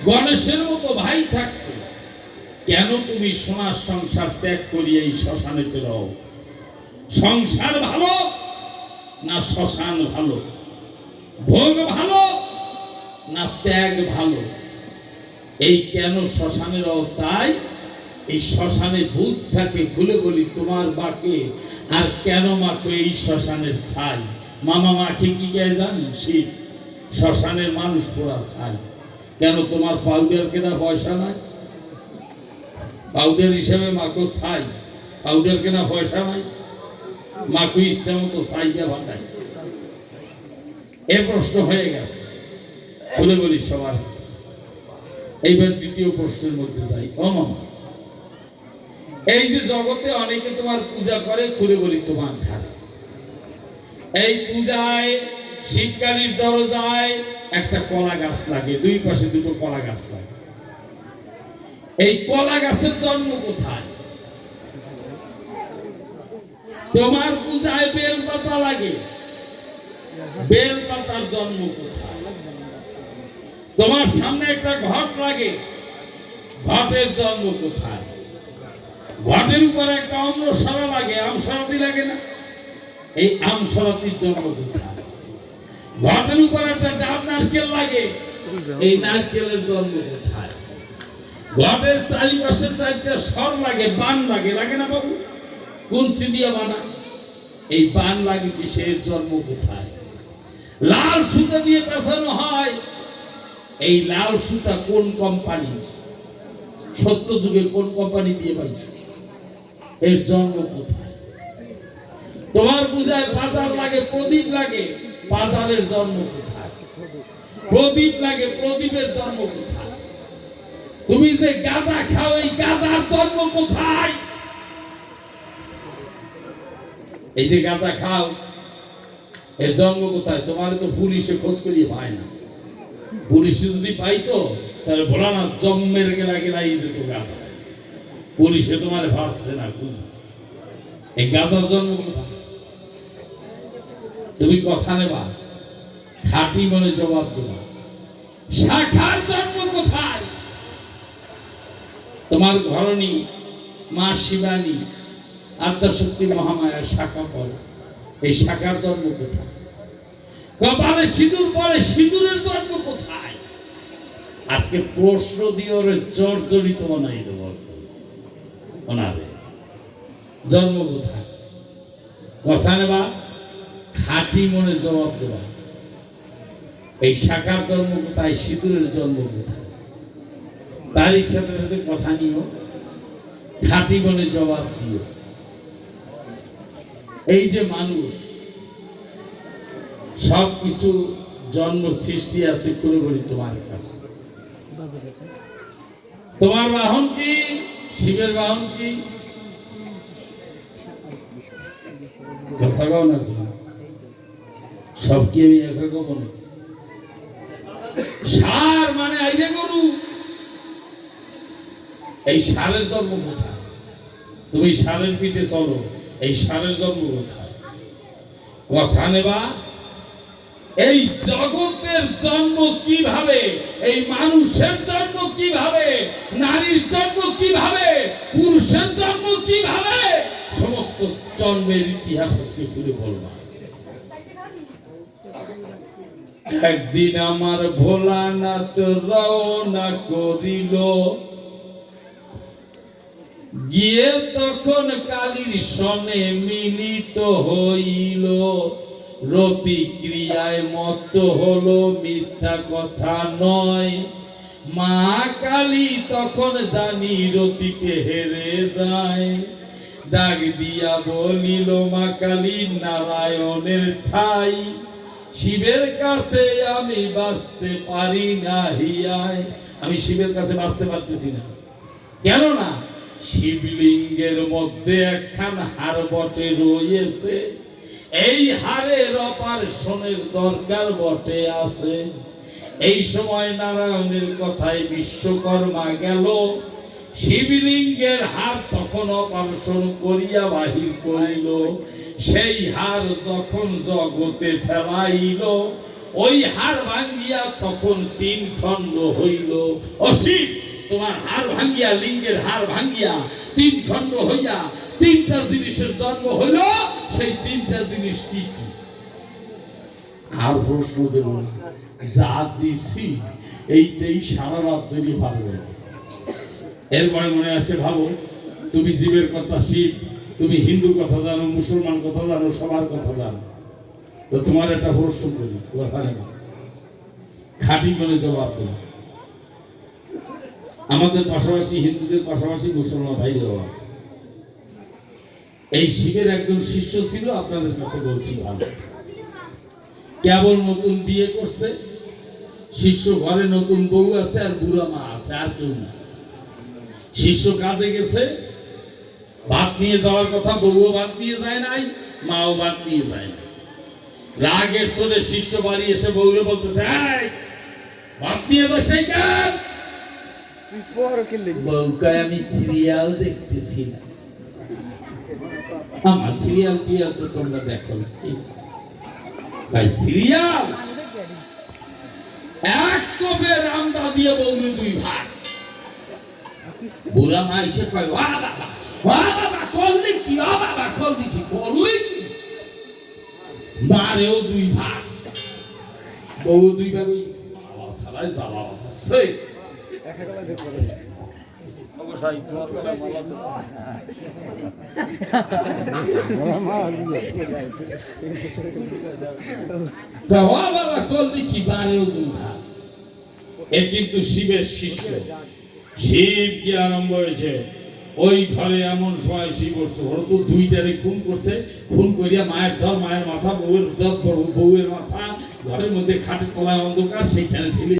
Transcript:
গণেশের মতো ভাই থাকতে কেন তুমি সোনার সংসার ত্যাগ করিয়ে এই শ্মশানেতে রও? সংসার ভালো না শ্মশান ভালো? ভোগ ভালো না ত্যাগ ভালো? এই কেন শ্মশানে রও? তাই এই শ্মশানে ভূত থাকে। খুলে বলি তোমার বাকে আর কেন মাকে এই শ্মশানের ছাই? মামা মাকে কি গায়ে জানেন? শীত শ্মশানের মানুষ পোড়া ছাই। কেন তোমার পাউডার কেনা পয়সা নাই? পাউডার হিসেবে মাকে ছাই, পাউডার কেনা পয়সা নাই, মাকে ইচ্ছা মতো ছাই দিয়ে ভাটায়। এ প্রশ্ন হয়ে গেছে। খুলে বলি সবার কাছে। এইবার দ্বিতীয় প্রশ্নের মধ্যে যাই। ও মামা, এই যে জগতে অনেকে তোমার পূজা করে, খুলে বলি তোমার ধারে এই পূজায় শিবকালীর দরজায় একটা কলা গাছ লাগে, দুই পাশে দুটো কলা গাছ লাগে। এই কলা গাছের জন্ম কোথায়? তোমার পূজায় বেল পাতা লাগে, বেল পাতার জন্ম কোথায়? তোমার সামনে একটা ঘট লাগে, ঘটের জন্ম কোথায়? ঘটের উপরে একটা আমসরা লাগে, আমসরাতি লাগে না? এই আমসরাতির জন্ম কোথায়? ঘটের উপর একটা ডাব নারকেল লাগে, এই নারকেলের জন্ম কোথায়? ঘটের চারিপাশে চারটা সর লাগে, বান লাগে, লাগে না বাবু? কুঞ্চি দিয়ে বানায়, এই বান লাগে কিসের জন্ম কোথায়? লাল সুতা দিয়ে পেঁচানো হয়, এই লাল সুতা কোন কোম্পানির? সত্য যুগে কোন কোম্পানি দিয়ে পাইছো? এর জন্ম কোথায়? তোমার পূজায় বাজার লাগে, প্রদীপ লাগে, বাজারের জন্ম কোথায়? প্রদীপ লাগে, প্রদীপের জন্ম কোথায়? তুমি যে গাঁজা খাও, এই গাঁজার জন্ম কোথায়? এই যে গাঁজা খাও, এর জন্ম কোথায়? তোমার তো পুলিশে খোঁজ করিয়ে পায় না। পুলিশে যদি পাইতো তাহলে বলা না জম্মের গেলা গেলাই দিত গাঁজা। পুলিশে তোমার ভাসছে না খুঁজে। এই গাঁজার জন্ম কোথায়? তুমি কথা নেবা, খাঁটি মনে জবাব দেবা। শাখার জন্ম কোথায়? তোমার ঘরণী মা শিবানী আদ্যাশক্তি মহামায়া শাখা পড়ে, এই শাখার জন্ম কোথায়? কপালে সিঁদুর পরে, সিঁদুরের জন্ম কোথায়? আজকে প্রশ্ন দিয়ে ওরে জর্জরিত বানাই দেব। ওনারে জন্ম কোথায়? কথা নেবা, খাঁটি মনে জবাব দেবা। এই শাখার জন্ম কোথায়? সিঁদুরের জন্ম কোথায়? তারই সাথে সাথে কথা নিও, খাঁটি মনে জবাব দিও। এই যে মানুষ সব কিছু জন্ম সৃষ্টি আছে, খুলে বলি তোমার কাছে। তোমার বাহন কি? শিবের বাহন কি? কথা কও না, সব কি আমি একা কব না? সার মানে আইলে গরু। এই সারের জন্ম কোথায়? তুমি সারের পিঠে চলো, এই সারের জন্ম কোথায়? কথা নেবা। এই জগতের জন্ম কিভাবে? এই মানুষের জন্ম কিভাবে? নারীর জন্ম কিভাবে? পুরুষের জন্ম কিভাবে? সমস্ত জন্মের ইতিহাস আজকে খুলে বলবা। একদিন আমার ভোলানাথ রওনা করিল, গিয়ে তখন কালীর সনে মিলিত হইল। রতি ক্রিয়ায় মত্ত হলো, মিথ্যা কথা নয়। মা কালী তখন জানি রতিতে হেরে যায়। ডাক দিয়া বলিল, মা কালী নারায়ণের ঠাই, শিবের কাছে আমি বাঁচতে পারি না হিয়ায়। আমি শিবের কাছে বাঁচতে পারতেছি না, কেননা শিবলিঙ্গের মধ্যে একখান হাড় বটে রয়েছে। এই হাড়ের অপারেশনের দরকার বটে আছে। এই সময় নারায়ণের কথায় বিশ্বকর্মা গেল, শিবলিঙ্গের হাড় তখন অপারেশন করিয়া বাহির করিল। সেই হাড় যখন জগতে ফেলাইল, ওই হাড় ভাঙ্গিয়া তখন 3 খণ্ড হইল। অসিত তোমার হাড় ভাঙ্গিয়া, লিঙ্গের হাড় ভাঙ্গিয়া 3 খণ্ড হইয়া 3টা জিনিসের জন্ম হইল। সেই 3টা জিনিস কি কি? আর প্রশ্ন দেব না, যা দিছি এইটাই সারা রাত ধরে পারবে। এরপরে মনে আছে, ভাবো তুমি জীবের কথা শিব, তুমি হিন্দু কথা জানো, মুসলমান কথা জানো, সবার কথা জানো। তো তোমার একটা প্রশ্ন করি, কথা নেই, খাঁটি করে জবাব দেবো। আমাদের পাশাপাশি হিন্দুদের পাশাপাশি মুসলমান ভাইরাও আছে। এই শিবের একজন শিষ্য ছিল, আপনাদের কাছে বলছি, ভালো, কেবল নতুন বিয়ে করছে, শিষ্য ঘরে নতুন বউ আছে আর বুড়া মা আছে, আর কেউ না। শিষ্য কাজে গেছে, ভাত নিয়ে যাওয়ার কথা, বউও ভাত নিয়ে যায় নাই, মাও ভাত নিয়ে যায় না। রাগের চোটে শিষ্য বাড়ি এসে বউরে বলতেছে, ভাত নিয়ে যাস সেই কেন? বউকায় আমি সিরিয়াল দেখতেছি না। আমার সিরিয়াল টিয়াল তো তোমরা দেখো কি? সিরিয়াল এক কপে রামদা দিয়ে বউরে 2 ভাগ। বুড়া মা এসে কয়, ওয়া বাবা করলি কি? ও বাবা করলি কি? করলি কি? মারেও 2 ভাগ, বউ 2 ভাগ। বাবা সারাই জ্বালা হচ্ছে। বাবা করলি কি? মারেও 2 ভাগ। এ কিন্তু শিবের শিষ্য। শিব কি আরম্ভ হয়েছে, ওই ঘরে এমন সময় শিব বসছে, ওরা তো 2টারে খুন করছে। খুন করিয়া মায়ের ধর, মায়ের মাথা, বউয়ের ধর, বউয়ের মাথা, ঘরের মধ্যে খাটের তলায় অন্ধকার, সেইখানে ঠেলে